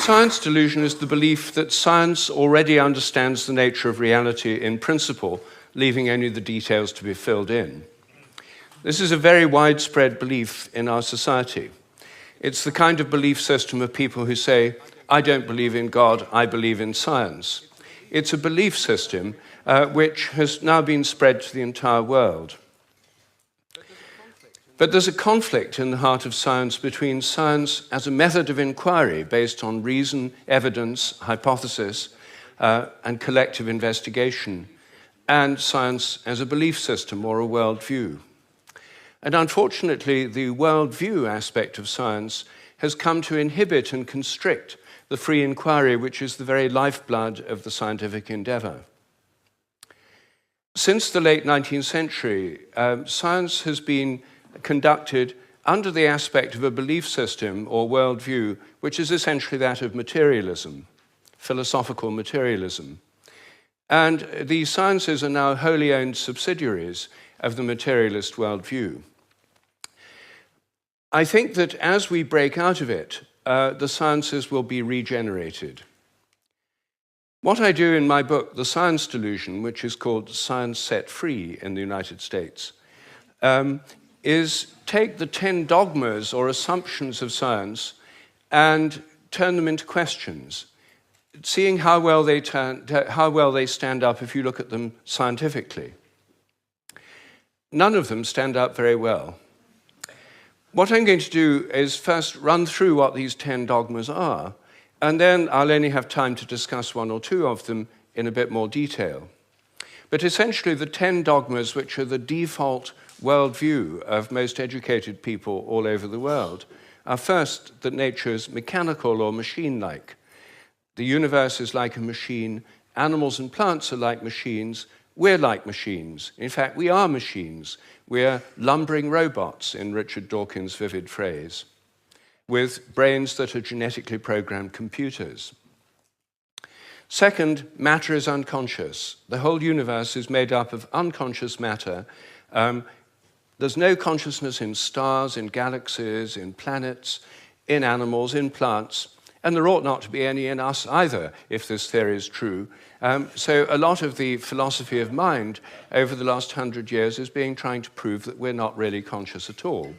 science delusion is the belief that science already understands the nature of reality in principle, leaving only the details to be filled in. This is a very widespread belief in our society. It's the kind of belief system of people who say, I don't believe in God, I believe in science. It's a belief system which has now been spread to the entire world. But there's a conflict in the heart of science between science as a method of inquiry based on reason, evidence, hypothesis, and collective investigation, and science as a belief system or a worldview. And unfortunately, the worldview aspect of science has come to inhibit and constrict the free inquiry, which is the very lifeblood of the scientific endeavor. Since the late 19th century, science has been conducted under the aspect of a belief system or worldview, which is essentially that of materialism, philosophical materialism. And the sciences are now wholly owned subsidiaries of the materialist worldview. I think that as we break out of it, the sciences will be regenerated. What I do in my book, The Science Delusion, which is called Science Set Free in the United States, is take the 10 dogmas or assumptions of science and turn them into questions, seeing how well they stand up if you look at them scientifically. None of them stand up very well. What I'm going to do is first run through what these 10 dogmas are, and then I'll only have time to discuss one or two of them in a bit more detail. But essentially, the 10 dogmas, which are the default worldview of most educated people all over the world, are first that nature is mechanical or machine-like. The universe is like a machine, animals and plants are like machines, we're like machines. In fact, we are machines. We're lumbering robots, in Richard Dawkins' vivid phrase, with brains that are genetically programmed computers. Second, matter is unconscious. The whole universe is made up of unconscious matter. There's no consciousness in stars, in galaxies, in planets, in animals, in plants, and there ought not to be any in us either, if this theory is true. So a lot of the philosophy of mind over the last 100 years is trying to prove that we're not really conscious at all.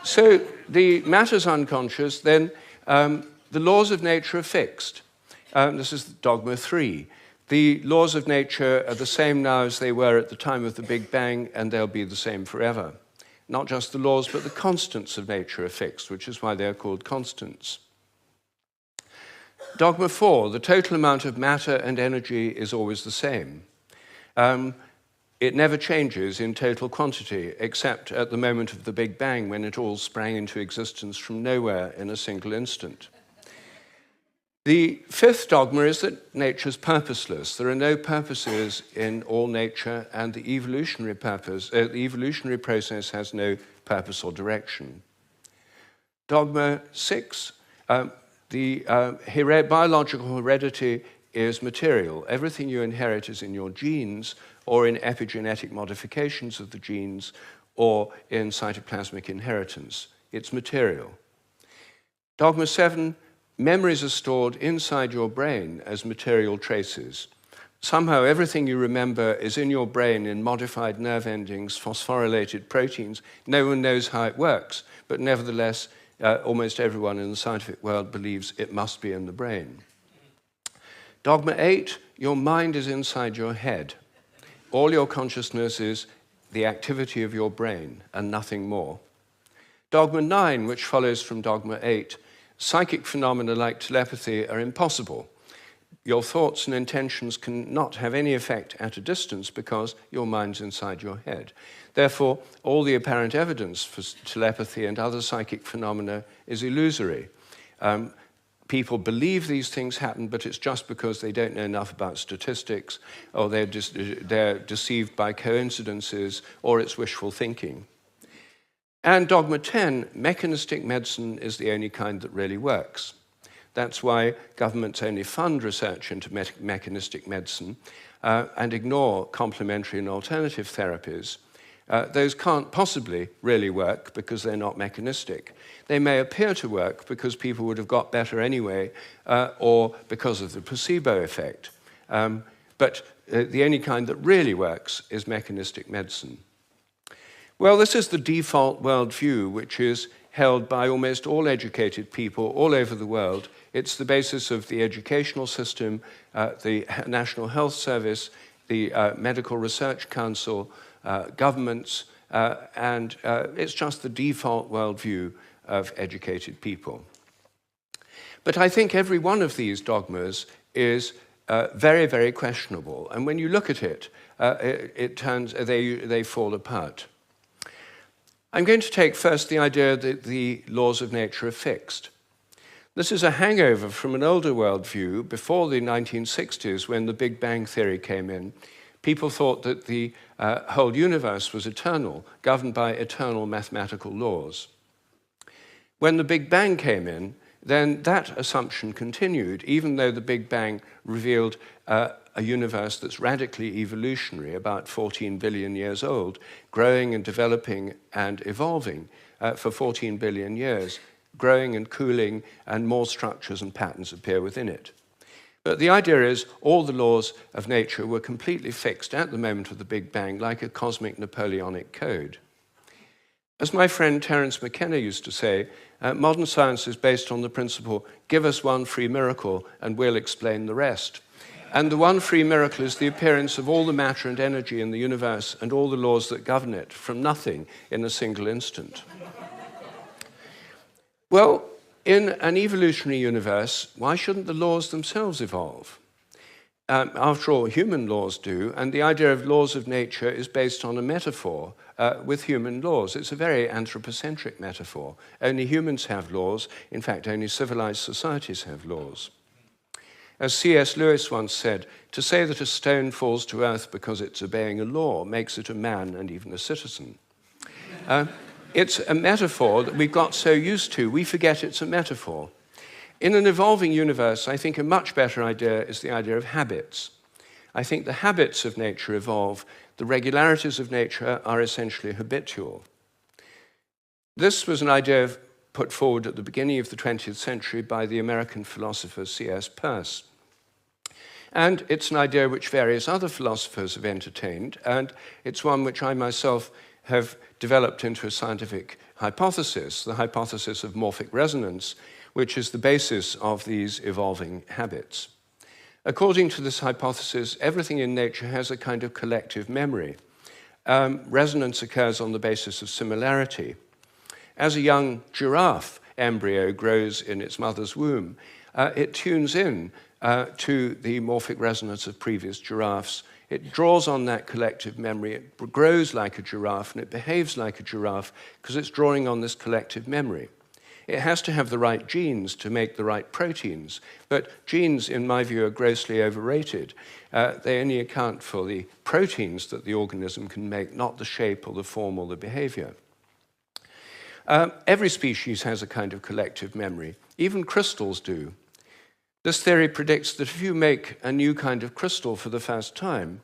So the matter's unconscious, then the laws of nature are fixed. This is dogma 3. The laws of nature are the same now as they were at the time of the Big Bang, and they'll be the same forever. Not just the laws, but the constants of nature are fixed, which is why they're called constants. Dogma 4, the total amount of matter and energy is always the same. It never changes in total quantity, except at the moment of the Big Bang, when it all sprang into existence from nowhere in a single instant. The 5th dogma is that nature is purposeless. There are no purposes in all nature, and the evolutionary process has no purpose or direction. Dogma 6, biological heredity is material. Everything you inherit is in your genes, or in epigenetic modifications of the genes, or in cytoplasmic inheritance. It's material. Dogma 7, memories are stored inside your brain as material traces. Somehow everything you remember is in your brain in modified nerve endings, phosphorylated proteins. No one knows how it works, but nevertheless, almost everyone in the scientific world believes it must be in the brain. Dogma 8, your mind is inside your head. All your consciousness is the activity of your brain and nothing more. Dogma 9, which follows from dogma 8, psychic phenomena like telepathy are impossible. Your thoughts and intentions cannot have any effect at a distance because your mind's inside your head. Therefore, all the apparent evidence for telepathy and other psychic phenomena is illusory. People believe these things happen, but it's just because they don't know enough about statistics, or they're deceived by coincidences, or it's wishful thinking. And dogma 10, mechanistic medicine is the only kind that really works. That's why governments only fund research into mechanistic medicine and ignore complementary and alternative therapies. Those can't possibly really work because they're not mechanistic. They may appear to work because people would have got better anyway, or because of the placebo effect. But the only kind that really works is mechanistic medicine. Well, this is the default worldview, which is held by almost all educated people all over the world. It's the basis of the educational system, the National Health Service, the Medical Research Council, governments, and it's just the default worldview of educated people. But I think every one of these dogmas is very, very questionable. And when you look at it, they fall apart. I'm going to take first the idea that the laws of nature are fixed. This is a hangover from an older worldview before the 1960s, when the Big Bang Theory came in. People thought that the whole universe was eternal, governed by eternal mathematical laws. When the Big Bang came in, then that assumption continued, even though the Big Bang revealed a universe that's radically evolutionary, about 14 billion years old, growing and developing and evolving for 14 billion years, growing and cooling, and more structures and patterns appear within it. But the idea is all the laws of nature were completely fixed at the moment of the Big Bang, like a cosmic Napoleonic code. As my friend Terence McKenna used to say, modern science is based on the principle, give us one free miracle and we'll explain the rest. And the one free miracle is the appearance of all the matter and energy in the universe and all the laws that govern it from nothing in a single instant. Well, in an evolutionary universe, why shouldn't the laws themselves evolve? After all, human laws do, and the idea of laws of nature is based on a metaphor with human laws. It's a very anthropocentric metaphor. Only humans have laws. In fact, only civilized societies have laws. As C.S. Lewis once said, to say that a stone falls to earth because it's obeying a law makes it a man and even a citizen. It's a metaphor that we've got so used to, we forget it's a metaphor. In an evolving universe, I think a much better idea is the idea of habits. I think the habits of nature evolve. The regularities of nature are essentially habitual. This was an idea put forward at the beginning of the 20th century by the American philosopher C.S. Peirce. And it's an idea which various other philosophers have entertained, and it's one which I myself have developed into a scientific hypothesis, the hypothesis of morphic resonance, which is the basis of these evolving habits. According to this hypothesis, everything in nature has a kind of collective memory. Resonance occurs on the basis of similarity. As a young giraffe embryo grows in its mother's womb, it tunes in to the morphic resonance of previous giraffes. It draws on that collective memory. It grows like a giraffe and it behaves like a giraffe because it's drawing on this collective memory. It has to have the right genes to make the right proteins, but genes, in my view, are grossly overrated. They only account for the proteins that the organism can make, not the shape or the form or the behavior. Every species has a kind of collective memory. Even crystals do. This theory predicts that if you make a new kind of crystal for the first time,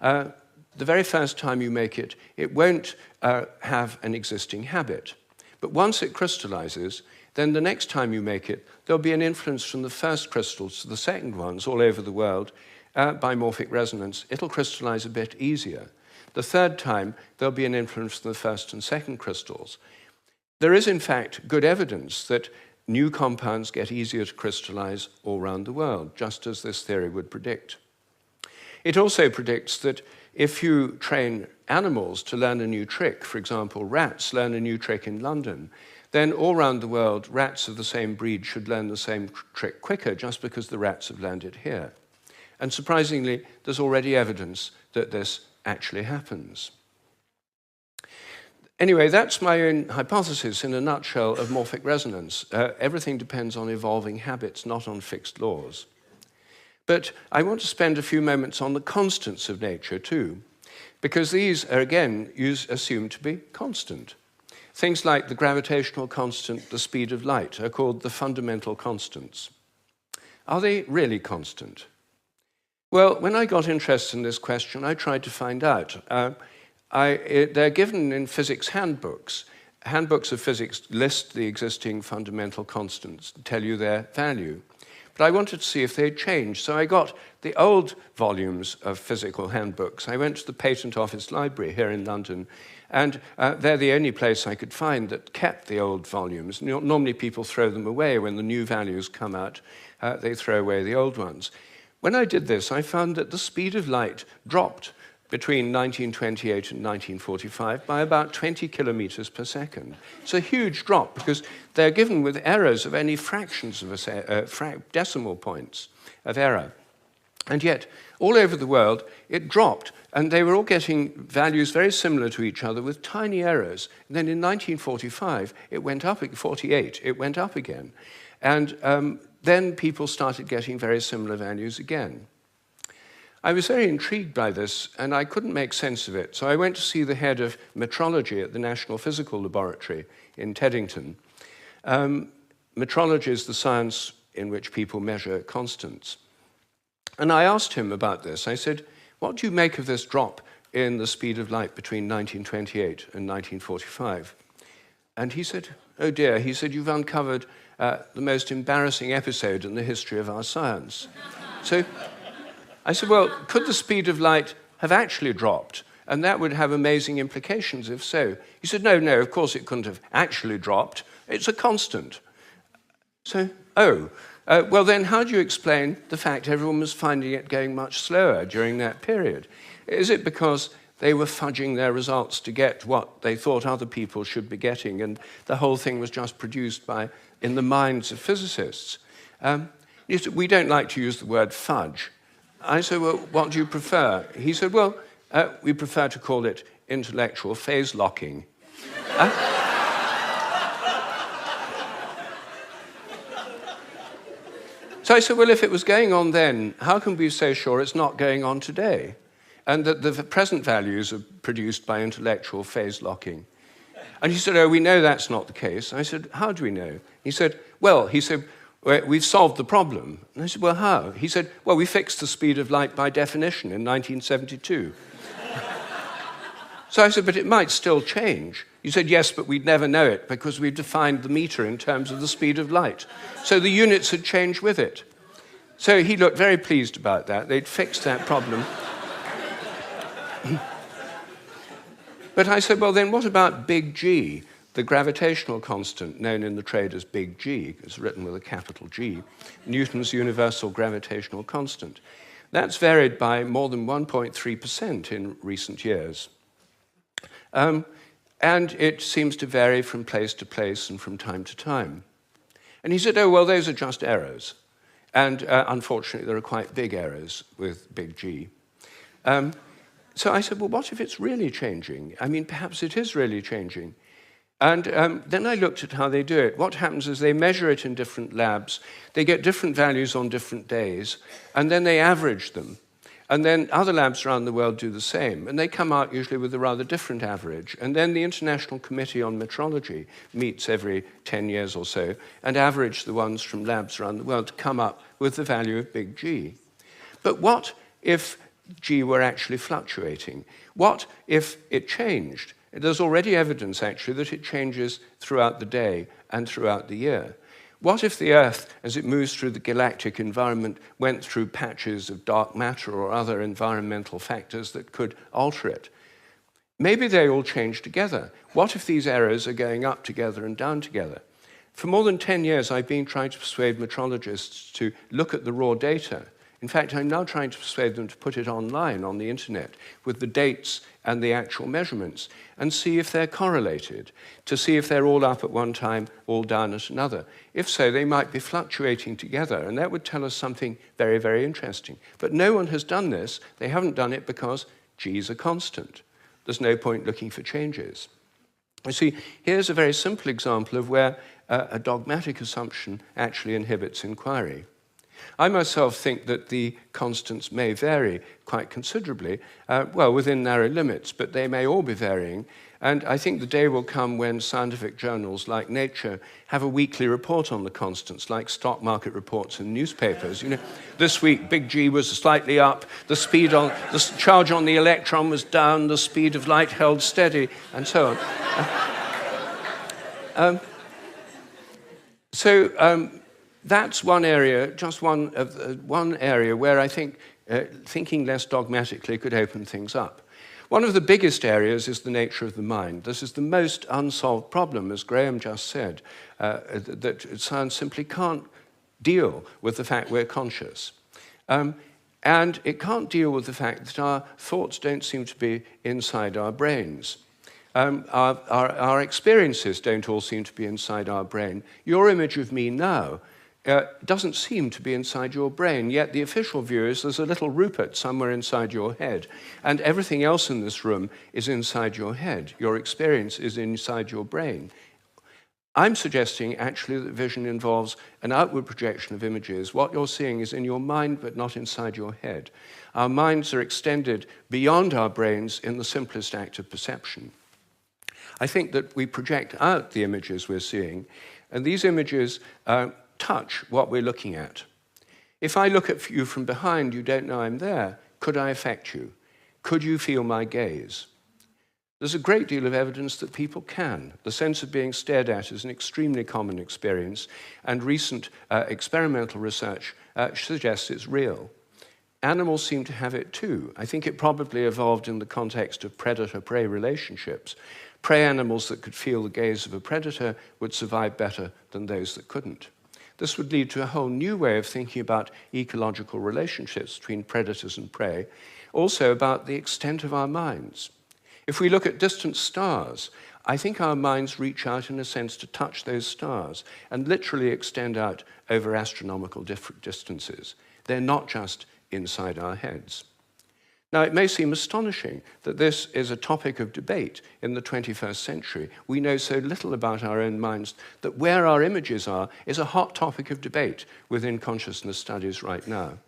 the very first time you make it, it won't have an existing habit. But once it crystallizes, then the next time you make it, there'll be an influence from the first crystals to the second ones all over the world by morphic resonance. It'll crystallize a bit easier. The third time, there'll be an influence from the first and second crystals. There is, in fact, good evidence that new compounds get easier to crystallize all around the world, just as this theory would predict. It also predicts that if you train animals to learn a new trick, for example, rats learn a new trick in London, then all around the world, rats of the same breed should learn the same trick quicker just because the rats have learned it here. And surprisingly, there's already evidence that this actually happens. Anyway, that's my own hypothesis in a nutshell of morphic resonance. Everything depends on evolving habits, not on fixed laws. But I want to spend a few moments on the constants of nature too, because these are, again, assumed to be constant. Things like the gravitational constant, the speed of light, are called the fundamental constants. Are they really constant? Well, when I got interested in this question, I tried to find out. they're given in physics handbooks. Handbooks of physics list the existing fundamental constants, tell you their value. But I wanted to see if they'd changed, so I got the old volumes of physical handbooks. I went to the Patent Office Library here in London, and they're the only place I could find that kept the old volumes. Normally people throw them away when the new values come out. They throw away the old ones. When I did this, I found that the speed of light dropped between 1928 and 1945 by about 20 kilometers per second. It's a huge drop because they're given with errors of only fractions of decimal points of error. And yet, all over the world, it dropped, and they were all getting values very similar to each other with tiny errors. And then in 1945, it went up, 48, it went up again. And then people started getting very similar values again. I was very intrigued by this, and I couldn't make sense of it. So I went to see the head of metrology at the National Physical Laboratory in Teddington. Metrology is the science in which people measure constants. And I asked him about this. I said, what do you make of this drop in the speed of light between 1928 and 1945? And he said, oh dear, he said, you've uncovered the most embarrassing episode in the history of our science. So I said, well, could the speed of light have actually dropped? And that would have amazing implications if so. He said, no, of course it couldn't have actually dropped. It's a constant. So, well then how do you explain the fact everyone was finding it going much slower during that period? Is it because they were fudging their results to get what they thought other people should be getting, and the whole thing was just produced in the minds of physicists? We don't like to use the word fudge. I said, well, what do you prefer? He said, well, we prefer to call it intellectual phase locking. So I said, well, if it was going on then, how can we be so sure it's not going on today? And that the present values are produced by intellectual phase locking. And he said, oh, we know that's not the case. I said, how do we know? He said, we've solved the problem. And I said, well, how? He said, well, we fixed the speed of light by definition in 1972. So I said, but it might still change. He said, yes, but we'd never know it because we've defined the meter in terms of the speed of light. So the units had changed with it. So he looked very pleased about that. They'd fixed that problem. But I said, well, then what about big G? The gravitational constant, known in the trade as big G, is written with a capital G, Newton's universal gravitational constant. That's varied by more than 1.3% in recent years. And it seems to vary from place to place and from time to time. And he said, oh, well, those are just errors. And unfortunately, there are quite big errors with big G. So I said, well, what if it's really changing? I mean, perhaps it is really changing. And then I looked at how they do it. What happens is they measure it in different labs. They get different values on different days, and then they average them. And then other labs around the world do the same, and they come out usually with a rather different average. And then the International Committee on Metrology meets every 10 years or so and average the ones from labs around the world to come up with the value of big G. But what if G were actually fluctuating? What if it changed? There's already evidence, actually, that it changes throughout the day and throughout the year. What if the Earth, as it moves through the galactic environment, went through patches of dark matter or other environmental factors that could alter it? Maybe they all change together. What if these errors are going up together and down together? For more than 10 years, I've been trying to persuade metrologists to look at the raw data. In fact, I'm now trying to persuade them to put it online on the internet with the dates and the actual measurements and see if they're correlated, to see if they're all up at one time, all down at another. If so, they might be fluctuating together, and that would tell us something very, very interesting. But no one has done this. They haven't done it because G is a constant. There's no point looking for changes. You see, here's a very simple example of where a dogmatic assumption actually inhibits inquiry. I myself think that the constants may vary quite considerably, well, within narrow limits, but they may all be varying. And I think the day will come when scientific journals like Nature have a weekly report on the constants, like stock market reports in newspapers. You know, this week, big G was slightly up, the charge on the electron was down, the speed of light held steady, and so on. That's one area, just one area where I think thinking less dogmatically could open things up. One of the biggest areas is the nature of the mind. This is the most unsolved problem, as Graham just said, that science simply can't deal with the fact we're conscious. And it can't deal with the fact that our thoughts don't seem to be inside our brains. Our experiences don't all seem to be inside our brain. Your image of me now doesn't seem to be inside your brain, yet the official view is there's a little Rupert somewhere inside your head, and everything else in this room is inside your head. Your experience is inside your brain. I'm suggesting actually that vision involves an outward projection of images. What you're seeing is in your mind, but not inside your head. Our minds are extended beyond our brains in the simplest act of perception. I think that we project out the images we're seeing, and these images touch what we're looking at. If I look at you from behind, you don't know I'm there. Could I affect you? Could you feel my gaze? There's a great deal of evidence that people can. The sense of being stared at is an extremely common experience, and recent experimental research suggests it's real. Animals seem to have it too. I think it probably evolved in the context of predator-prey relationships. Prey animals that could feel the gaze of a predator would survive better than those that couldn't. This would lead to a whole new way of thinking about ecological relationships between predators and prey, also about the extent of our minds. If we look at distant stars, I think our minds reach out in a sense to touch those stars and literally extend out over astronomical distances. They're not just inside our heads. Now, it may seem astonishing that this is a topic of debate in the 21st century. We know so little about our own minds that where our images are is a hot topic of debate within consciousness studies right now.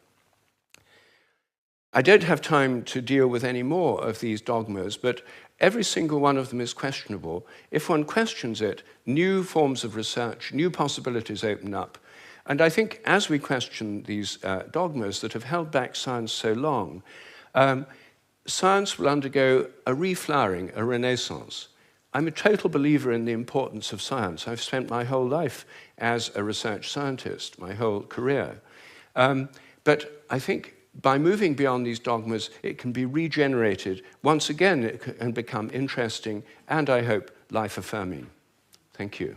I don't have time to deal with any more of these dogmas, but every single one of them is questionable. If one questions it, new forms of research, new possibilities open up. And I think as we question these dogmas that have held back science so long, science will undergo a reflowering, a renaissance. I'm a total believer in the importance of science. I've spent my whole life as a research scientist, my whole career. But I think by moving beyond these dogmas, it can be regenerated. Once again, it can become interesting and, I hope, life-affirming. Thank you.